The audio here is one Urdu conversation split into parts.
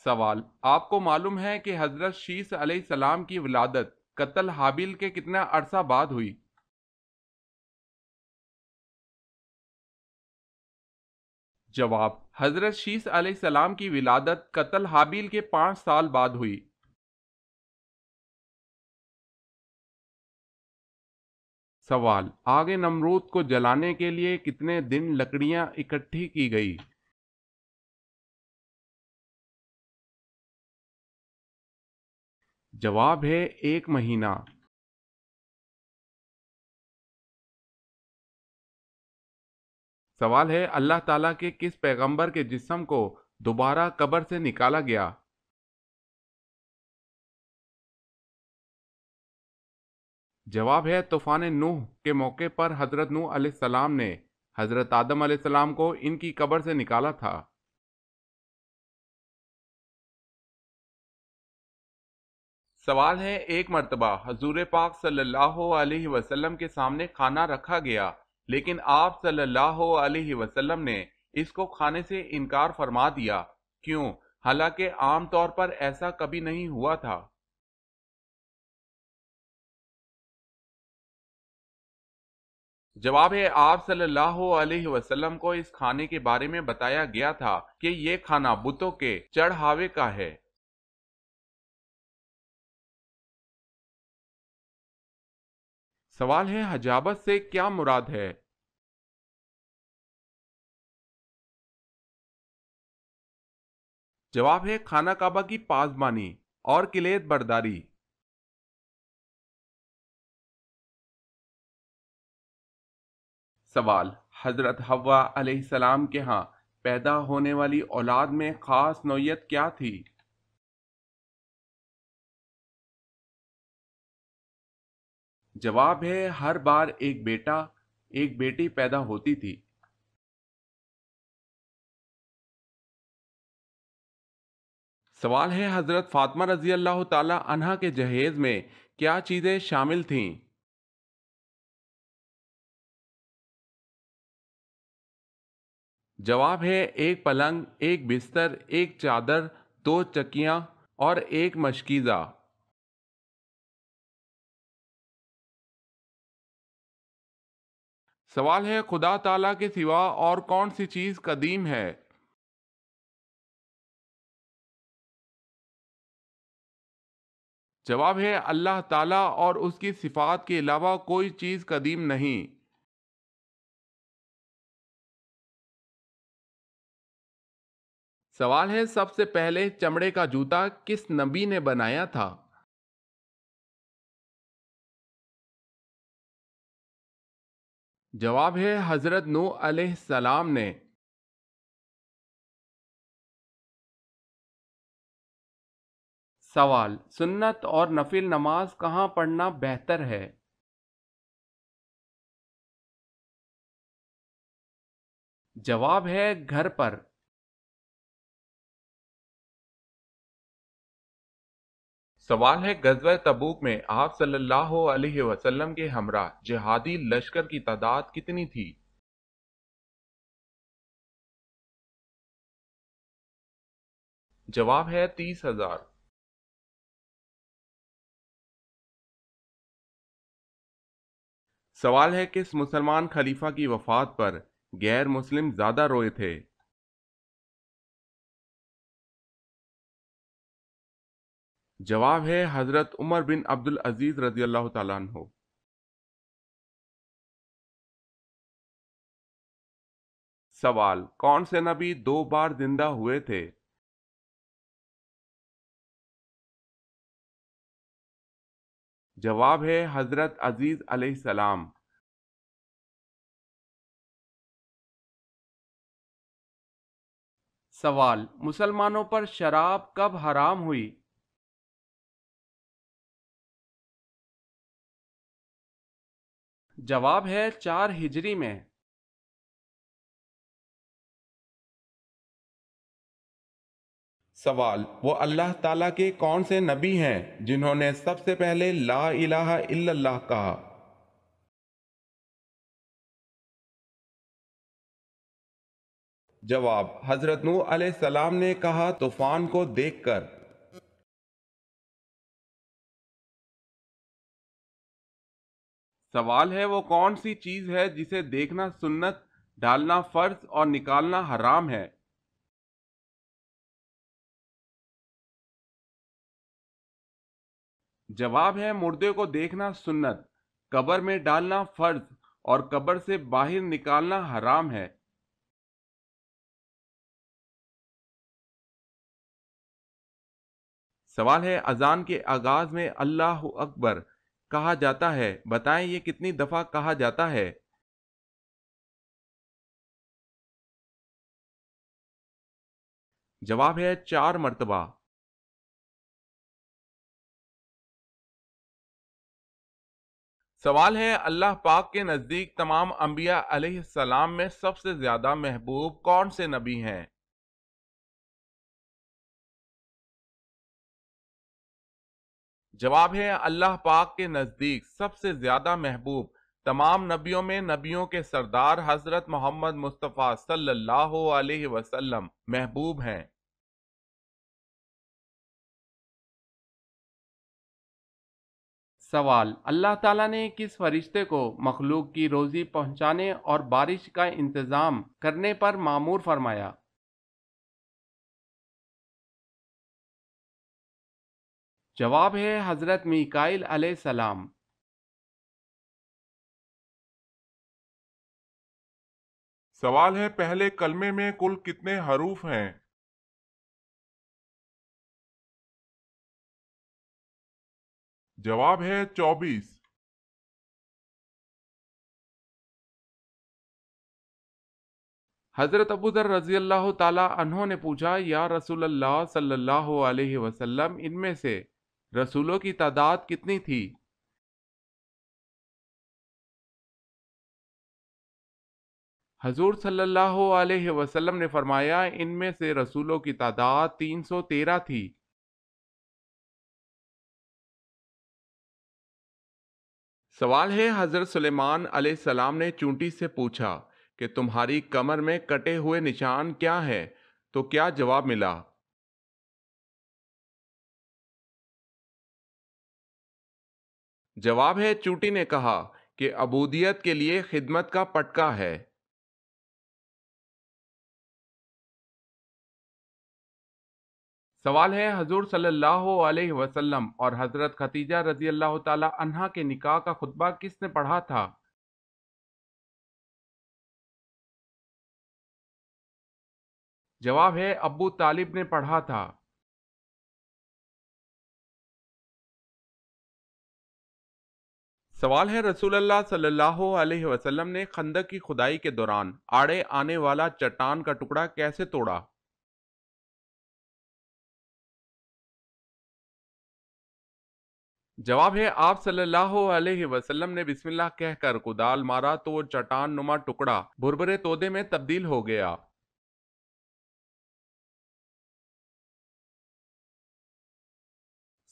سوال: آپ کو معلوم ہے کہ حضرت شیس علیہ السلام کی ولادت قتل حابیل کے کتنا عرصہ بعد ہوئی؟ جواب: حضرت شیس علیہ السلام کی ولادت قتل حابیل کے 5 سال بعد ہوئی۔ سوال: آگ نمرود کو جلانے کے لیے کتنے دن لکڑیاں اکٹھی کی گئی؟ جواب ہے 1 مہینہ۔ سوال ہے: اللہ تعالیٰ کے کس پیغمبر کے جسم کو دوبارہ قبر سے نکالا گیا؟ جواب ہے طوفان نوح کے موقع پر حضرت نوح علیہ السلام نے حضرت آدم علیہ السلام کو ان کی قبر سے نکالا تھا۔ سوال ہے: ایک مرتبہ حضور پاک صلی اللہ علیہ وسلم کے سامنے کھانا رکھا گیا، لیکن آپ صلی اللہ علیہ وسلم نے اس کو کھانے سے انکار فرما دیا، کیوں؟ حالانکہ عام طور پر ایسا کبھی نہیں ہوا تھا۔ جواب ہے آپ صلی اللہ علیہ وسلم کو اس کھانے کے بارے میں بتایا گیا تھا کہ یہ کھانا بتوں کے چڑھاوے کا ہے۔ سوال ہے: حجابت سے کیا مراد ہے؟ جواب ہے خانہ کعبہ کی پاسبانی اور کلید برداری۔ سوال: حضرت حوا علیہ السلام کے ہاں پیدا ہونے والی اولاد میں خاص نوعیت کیا تھی؟ جواب ہے ہر بار ایک بیٹا ایک بیٹی پیدا ہوتی تھی۔ سوال ہے: حضرت فاطمہ رضی اللہ تعالی عنہا کے جہیز میں کیا چیزیں شامل تھیں؟ جواب ہے ایک پلنگ، ایک بستر، ایک چادر، 2 چکیاں اور ایک مشکیزہ۔ سوال ہے: خدا تعالیٰ کے سوا اور کون سی چیز قدیم ہے؟ جواب ہے اللہ تعالیٰ اور اس کی صفات کے علاوہ کوئی چیز قدیم نہیں۔ سوال ہے: سب سے پہلے چمڑے کا جوتا کس نبی نے بنایا تھا؟ جواب ہے حضرت نوح علیہ السلام نے۔ سوال: سنت اور نفل نماز کہاں پڑھنا بہتر ہے؟ جواب ہے گھر پر۔ سوال ہے: غزوہ تبوک میں آپ صلی اللہ علیہ وسلم کے ہمراہ جہادی لشکر کی تعداد کتنی تھی؟ جواب ہے 30,000۔ سوال ہے: کس مسلمان خلیفہ کی وفات پر غیر مسلم زیادہ روئے تھے؟ جواب ہے حضرت عمر بن عبد العزیز رضی اللہ تعالیٰ عنہ۔ سوال: کون سے نبی 2 بار زندہ ہوئے تھے؟ جواب ہے حضرت عزیز علیہ السلام۔ سوال: مسلمانوں پر شراب کب حرام ہوئی؟ جواب ہے 4 ہجری میں۔ سوال: وہ اللہ تعالیٰ کے کون سے نبی ہیں جنہوں نے سب سے پہلے لا الہ الا اللہ کہا؟ جواب: حضرت نوح علیہ السلام نے کہا طوفان کو دیکھ کر۔ سوال ہے وہ کون سی چیز ہے جسے دیکھنا سنت، ڈالنا فرض اور نکالنا حرام ہے؟ جواب ہے مردے کو دیکھنا سنت، قبر میں ڈالنا فرض اور قبر سے باہر نکالنا حرام ہے۔ سوال ہے اذان کے آغاز میں اللہ اکبر کہا جاتا ہے، بتائیں یہ کتنی دفعہ کہا جاتا ہے؟ جواب ہے 4 مرتبہ۔ سوال ہے اللہ پاک کے نزدیک تمام انبیاء علیہ السلام میں سب سے زیادہ محبوب کون سے نبی ہیں؟ جواب ہے اللہ پاک کے نزدیک سب سے زیادہ محبوب تمام نبیوں میں نبیوں کے سردار حضرت محمد مصطفیٰ صلی اللہ علیہ وسلم محبوب ہیں۔ سوال: اللہ تعالیٰ نے کس فرشتے کو مخلوق کی روزی پہنچانے اور بارش کا انتظام کرنے پر مامور فرمایا؟ جواب ہے حضرت میکائیل علیہ السلام۔ سوال ہے پہلے کلمے میں کل کتنے حروف ہیں؟ جواب ہے 24۔ حضرت ابو ذر رضی اللہ تعالی عنہ نے پوچھا یا رسول اللہ صلی اللہ علیہ وسلم ان میں سے رسولوں کی تعداد کتنی تھی؟ حضور صلی اللہ علیہ وسلم نے فرمایا ان میں سے رسولوں کی تعداد 313 تھی۔ سوال ہے حضرت سلیمان علیہ السلام نے چونٹی سے پوچھا کہ تمہاری کمر میں کٹے ہوئے نشان کیا ہے تو کیا جواب ملا؟ جواب ہے چونٹی نے کہا کہ عبودیت کے لیے خدمت کا پٹکا ہے۔ سوال ہے حضور صلی اللہ علیہ وسلم اور حضرت خدیجہ رضی اللہ تعالی عنہا کے نکاح کا خطبہ کس نے پڑھا تھا؟ جواب ہے ابو طالب نے پڑھا تھا۔ سوال ہے رسول اللہ صلی اللہ علیہ وسلم نے خندق کی کھدائی کے دوران آڑے آنے والا چٹان کا ٹکڑا کیسے توڑا؟ جواب ہے آپ صلی اللہ علیہ وسلم نے بسم اللہ کہہ کر کدال مارا تو وہ چٹان نما ٹکڑا بھربھرے تودے میں تبدیل ہو گیا۔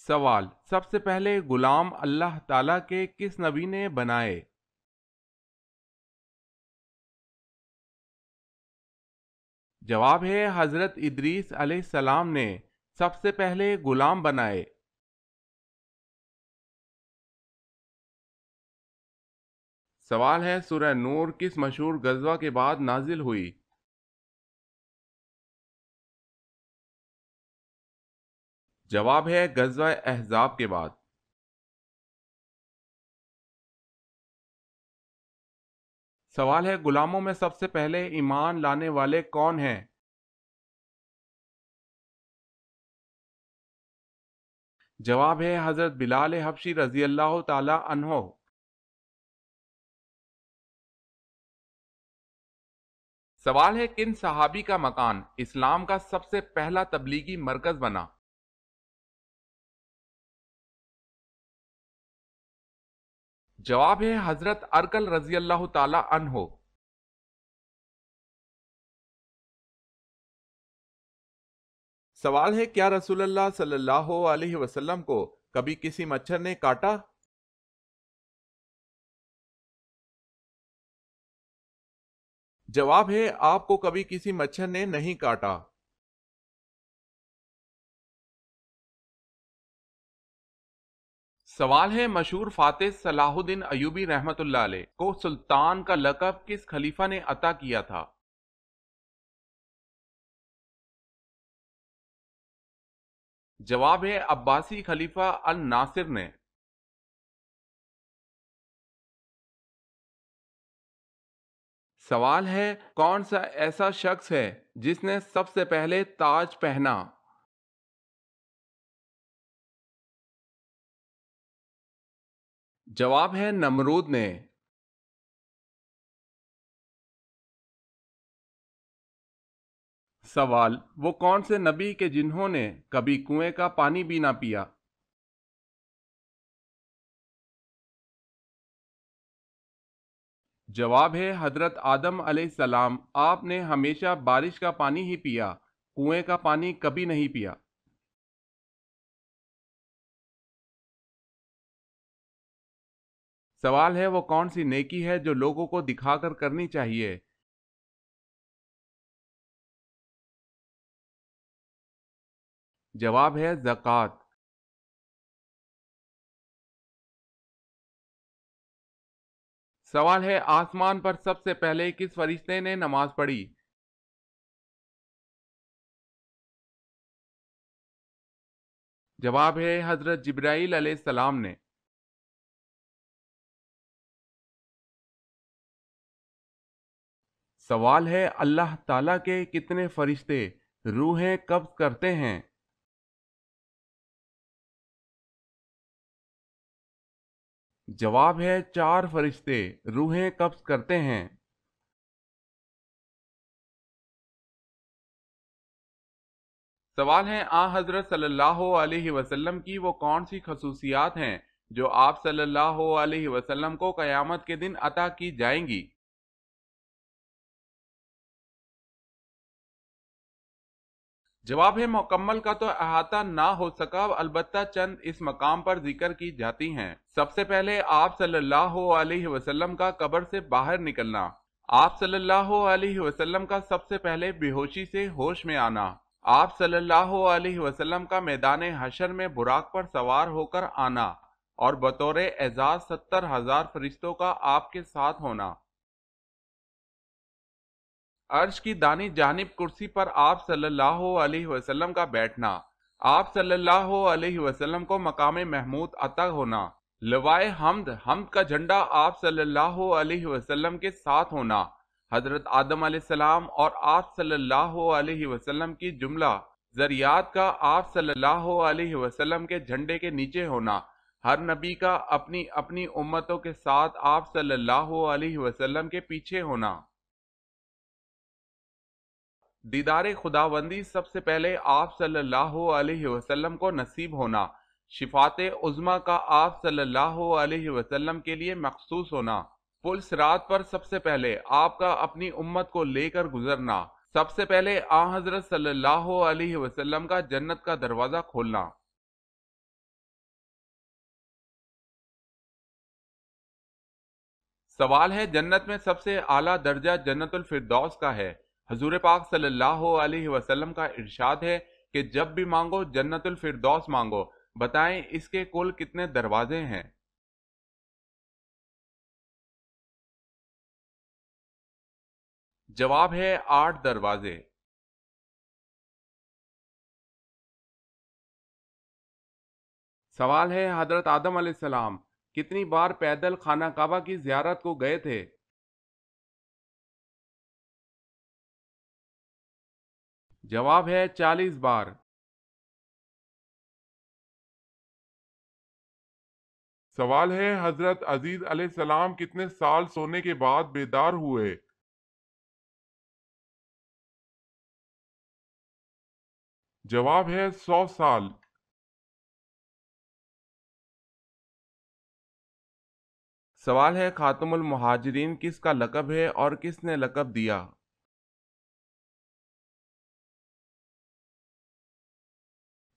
سوال: سب سے پہلے غلام اللہ تعالیٰ کے کس نبی نے بنائے؟ جواب ہے حضرت ادریس علیہ السلام نے سب سے پہلے غلام بنائے۔ سوال ہے سورہ نور کس مشہور غزوہ کے بعد نازل ہوئی؟ جواب ہے غزوہ احزاب کے بعد۔ سوال ہے غلاموں میں سب سے پہلے ایمان لانے والے کون ہیں؟ جواب ہے حضرت بلال حبشی رضی اللہ تعالی عنہ۔ سوال ہے کن صحابی کا مکان اسلام کا سب سے پہلا تبلیغی مرکز بنا؟ جواب ہے حضرت ارکل رضی اللہ تعالی عنہ۔ سوال ہے کیا رسول اللہ صلی اللہ علیہ وسلم کو کبھی کسی مچھر نے کاٹا؟ جواب ہے آپ کو کبھی کسی مچھر نے نہیں کاٹا۔ سوال ہے مشہور فاتح صلاح الدین ایوبی رحمت اللہ علیہ کو سلطان کا لقب کس خلیفہ نے عطا کیا تھا؟ جواب ہے عباسی خلیفہ الناصر نے۔ سوال ہے کون سا ایسا شخص ہے جس نے سب سے پہلے تاج پہنا؟ جواب ہے نمرود نے۔ سوال وہ کون سے نبی کے جنہوں نے کبھی کنویں کا پانی بھی نہ پیا؟ جواب ہے حضرت آدم علیہ السلام، آپ نے ہمیشہ بارش کا پانی ہی پیا، کنویں کا پانی کبھی نہیں پیا۔ سوال ہے وہ کون سی نیکی ہے جو لوگوں کو دکھا کر کرنی چاہیے؟ جواب ہے زکوٰۃ۔ سوال ہے آسمان پر سب سے پہلے کس فرشتے نے نماز پڑھی؟ جواب ہے حضرت جبرائیل علیہ السلام نے۔ سوال ہے اللہ تعالیٰ کے کتنے فرشتے روحیں قبض کرتے ہیں؟ جواب ہے 4 فرشتے روحیں قبض کرتے ہیں۔ سوال ہے حضرت صلی اللہ علیہ وسلم کی وہ کون سی خصوصیات ہیں جو آپ صلی اللہ علیہ وسلم کو قیامت کے دن عطا کی جائیں گی؟ جواب ہے مکمل کا تو احاطہ نہ ہو سکا، البتہ چند اس مقام پر ذکر کی جاتی ہیں۔ سب سے پہلے آپ صلی اللہ علیہ وسلم کا قبر سے باہر نکلنا، آپ صلی اللہ علیہ وسلم کا سب سے پہلے بے ہوشی سے ہوش میں آنا، آپ صلی اللہ علیہ وسلم کا میدان حشر میں براق پر سوار ہو کر آنا، اور بطور اعزاز 70,000 فرشتوں کا آپ کے ساتھ ہونا، عرش کی دانی جانب کرسی پر آپ صلی اللہ علیہ وسلم کا بیٹھنا، آپ صلی اللہ علیہ وسلم کو مقام محمود عطا ہونا، لوائے حمد کا جھنڈا آپ صلی اللہ علیہ وسلم کے ساتھ ہونا، حضرت آدم علیہ السلام اور آپ صلی اللہ علیہ وسلم کی جملہ ذریات کا آپ صلی اللہ علیہ وسلم کے جھنڈے کے نیچے ہونا، ہر نبی کا اپنی اپنی امتوں کے ساتھ آپ صلی اللہ علیہ وسلم کے پیچھے ہونا، دیدار خداوندی سب سے پہلے آپ صلی اللہ علیہ وسلم کو نصیب ہونا، شفاعت عظمی کا آپ صلی اللہ علیہ وسلم کے لیے مخصوص ہونا، پل صراط پر سب سے پہلے آپ کا اپنی امت کو لے کر گزرنا، سب سے پہلے حضرت صلی اللہ علیہ وسلم کا جنت کا دروازہ کھولنا۔ سوال ہے جنت میں سب سے اعلیٰ درجہ جنت الفردوس کا ہے، حضور پاک صلی اللہ علیہ وسلم کا ارشاد ہے کہ جب بھی مانگو جنت الفردوس مانگو، بتائیں اس کے کل کتنے دروازے ہیں؟ جواب ہے 8 دروازے۔ سوال ہے حضرت آدم علیہ السلام کتنی بار پیدل خانہ کعبہ کی زیارت کو گئے تھے؟ جواب ہے 40 بار۔ سوال ہے حضرت عزیز علیہ السلام کتنے سال سونے کے بعد بیدار ہوئے؟ جواب ہے 100 سال۔ سوال ہے خاتم المہاجرین کس کا لقب ہے اور کس نے لقب دیا؟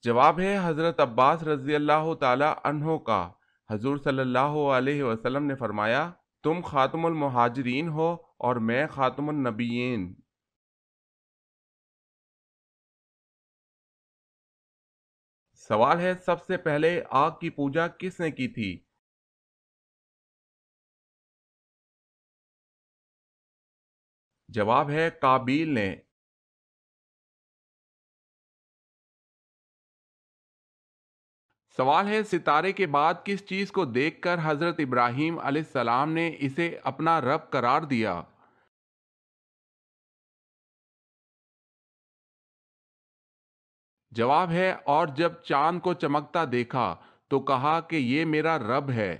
جواب ہے حضرت عباس رضی اللہ تعالی عنہ کا۔ حضور صلی اللہ علیہ وسلم نے فرمایا تم خاتم المہاجرین ہو اور میں خاتم النبیین۔ سوال ہے سب سے پہلے آگ کی پوجا کس نے کی تھی؟ جواب ہے قابیل نے۔ سوال ہے ستارے کے بعد کس چیز کو دیکھ کر حضرت ابراہیم علیہ السلام نے اسے اپنا رب قرار دیا؟ جواب ہے اور جب چاند کو چمکتا دیکھا تو کہا کہ یہ میرا رب ہے۔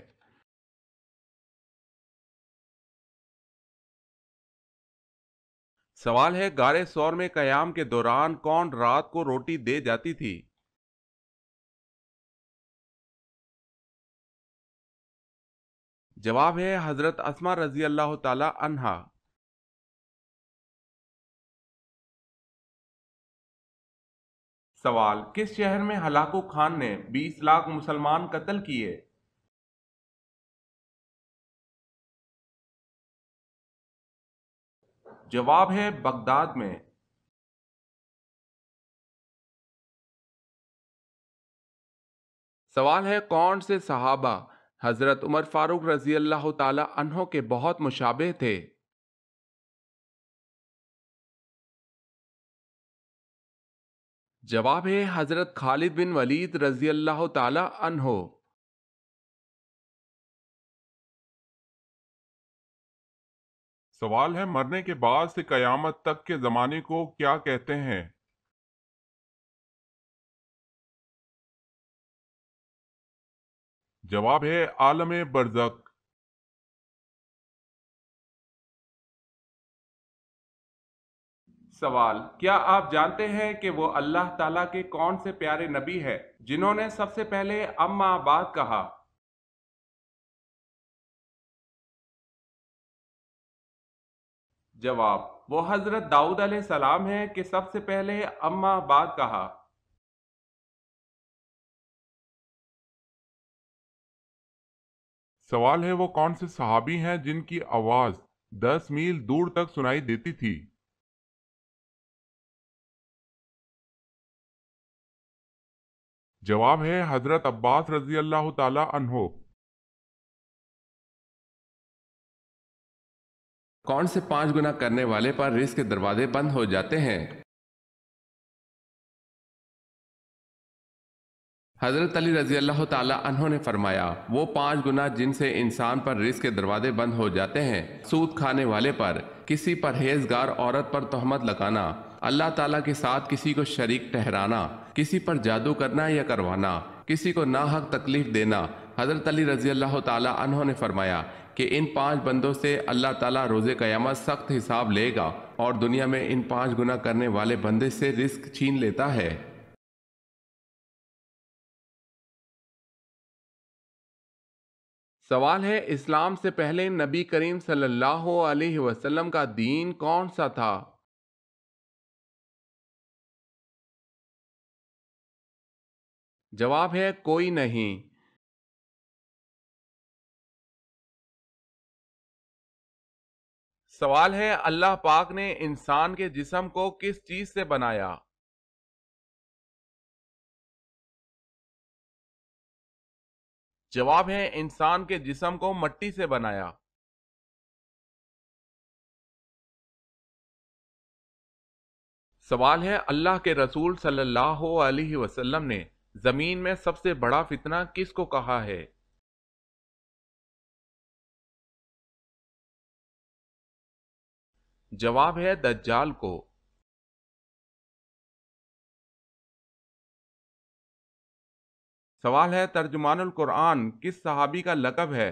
سوال ہے غار ثور میں قیام کے دوران کون رات کو روٹی دے جاتی تھی؟ جواب ہے حضرت اسما رضی اللہ تعالی عنہا۔ سوال کس شہر میں ہلاکو خان نے 20 لاکھ مسلمان قتل کیے؟ جواب ہے بغداد میں۔ سوال ہے کون سے صحابہ حضرت عمر فاروق رضی اللہ تعالی عنہ کے بہت مشابہ تھے؟ جواب ہے حضرت خالد بن ولید رضی اللہ تعالی عنہ۔ سوال ہے مرنے کے بعد سے قیامت تک کے زمانے کو کیا کہتے ہیں؟ جواب ہے عالم برزخ۔ سوال کیا آپ جانتے ہیں کہ وہ اللہ تعالیٰ کے کون سے پیارے نبی ہے جنہوں نے سب سے پہلے اما بعد کہا؟ جواب وہ حضرت داؤد علیہ السلام ہیں کہ سب سے پہلے اما بعد کہا۔ سوال ہے وہ کون سے صحابی ہیں جن کی آواز 10 میل دور تک سنائی دیتی تھی؟ جواب ہے حضرت عباس رضی اللہ تعالی عنہ۔ کون سے 5 گنا کرنے والے پر رزق کے دروازے بند ہو جاتے ہیں؟ حضرت علی رضی اللہ تعالی عنہ نے فرمایا وہ 5 گنا جن سے انسان پر رزق کے دروازے بند ہو جاتے ہیں: سود کھانے والے پر، کسی پرہیزگار عورت پر تہمت لگانا، اللہ تعالیٰ کے ساتھ کسی کو شریک ٹھہرانا، کسی پر جادو کرنا یا کروانا، کسی کو ناحق تکلیف دینا۔ حضرت علی رضی اللہ تعالی عنہ نے فرمایا کہ ان 5 بندوں سے اللہ تعالیٰ روز قیامت سخت حساب لے گا اور دنیا میں ان 5 گنا کرنے والے بندے سے رزق چھین لیتا ہے۔ سوال ہے اسلام سے پہلے نبی کریم صلی اللہ علیہ وسلم کا دین کون سا تھا؟ جواب ہے کوئی نہیں۔ سوال ہے اللہ پاک نے انسان کے جسم کو کس چیز سے بنایا؟ جواب ہے انسان کے جسم کو مٹی سے بنایا۔ سوال ہے اللہ کے رسول صلی اللہ علیہ وسلم نے زمین میں سب سے بڑا فتنہ کس کو کہا ہے؟ جواب ہے دجال کو۔ سوال ہے ترجمان القرآن کس صحابی کا لقب ہے؟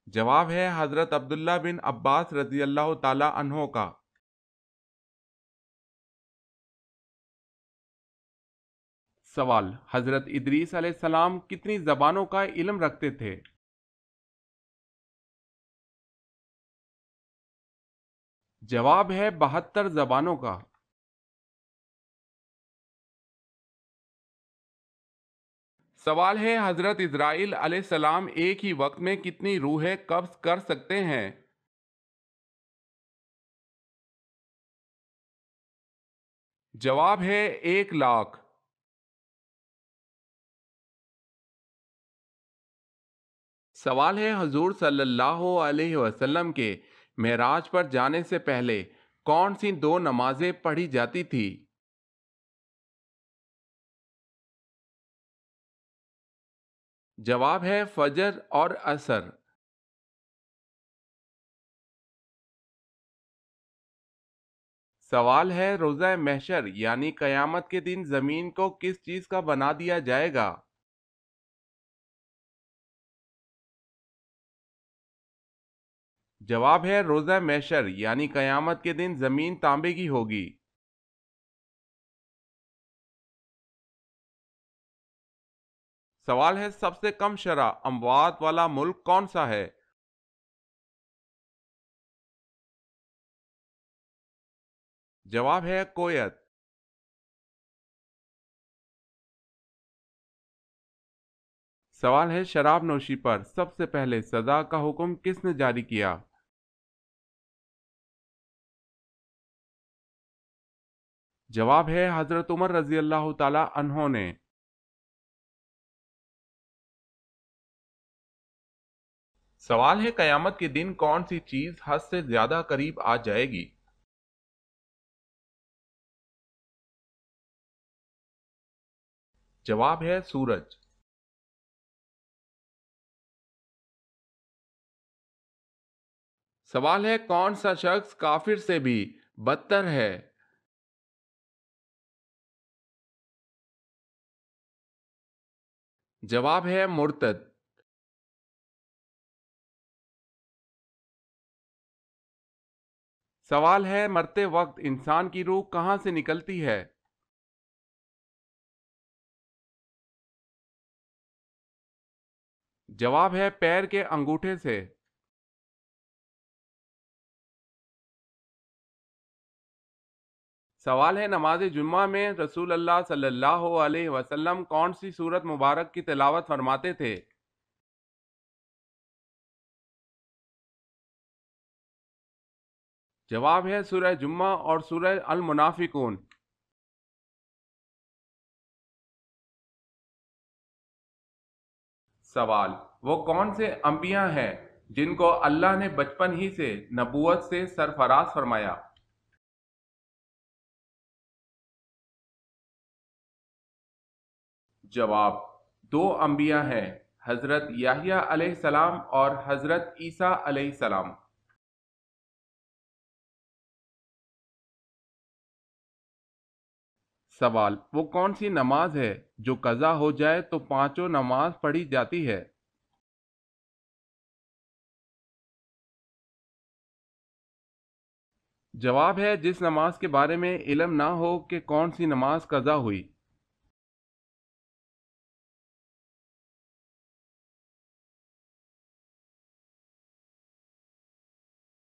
جواب ہے حضرت عبداللہ بن عباس رضی اللہ تعالی عنہ کا۔ سوال حضرت ادریس علیہ السلام کتنی زبانوں کا علم رکھتے تھے؟ جواب ہے 72 زبانوں کا۔ سوال ہے حضرت اسرائیل علیہ السلام ایک ہی وقت میں کتنی روحیں قبض کر سکتے ہیں؟ جواب ہے 1 لاکھ۔ سوال ہے حضور صلی اللہ علیہ وسلم کے معراج پر جانے سے پہلے کون سی 2 نمازیں پڑھی جاتی تھی؟ جواب ہے فجر اور عصر۔ سوال ہے روزہ محشر یعنی قیامت کے دن زمین کو کس چیز کا بنا دیا جائے گا؟ جواب ہے روزہ محشر یعنی قیامت کے دن زمین تانبے کی ہوگی۔ سوال ہے سب سے کم شرح اموات والا ملک کون سا ہے؟ جواب ہے کویت۔ سوال ہے شراب نوشی پر سب سے پہلے سزا کا حکم کس نے جاری کیا؟ جواب ہے حضرت عمر رضی اللہ تعالی عنہ نے۔ سوال ہے قیامت کے دن کون سی چیز حد سے زیادہ قریب آ جائے گی؟ جواب ہے سورج۔ سوال ہے کون سا شخص کافر سے بھی بدتر ہے؟ جواب ہے مرتد۔ سوال ہے مرتے وقت انسان کی روح کہاں سے نکلتی ہے؟ جواب ہے پیر کے انگوٹھے سے۔ سوال ہے نماز جمعہ میں رسول اللہ صلی اللہ علیہ وسلم کون سی سورت مبارک کی تلاوت فرماتے تھے؟ جواب ہے سورہ جمعہ اور سورہ المنافقون۔ سوال وہ کون سے انبیاء ہیں جن کو اللہ نے بچپن ہی سے نبوت سے سرفراز فرمایا؟ جواب 2 انبیاء ہیں، حضرت یحییٰ علیہ السلام اور حضرت عیسیٰ علیہ السلام۔ سوال وہ کون سی نماز ہے جو قضا ہو جائے تو پانچوں نماز پڑھی جاتی ہے؟ جواب ہے جس نماز کے بارے میں علم نہ ہو کہ کون سی نماز قضا ہوئی۔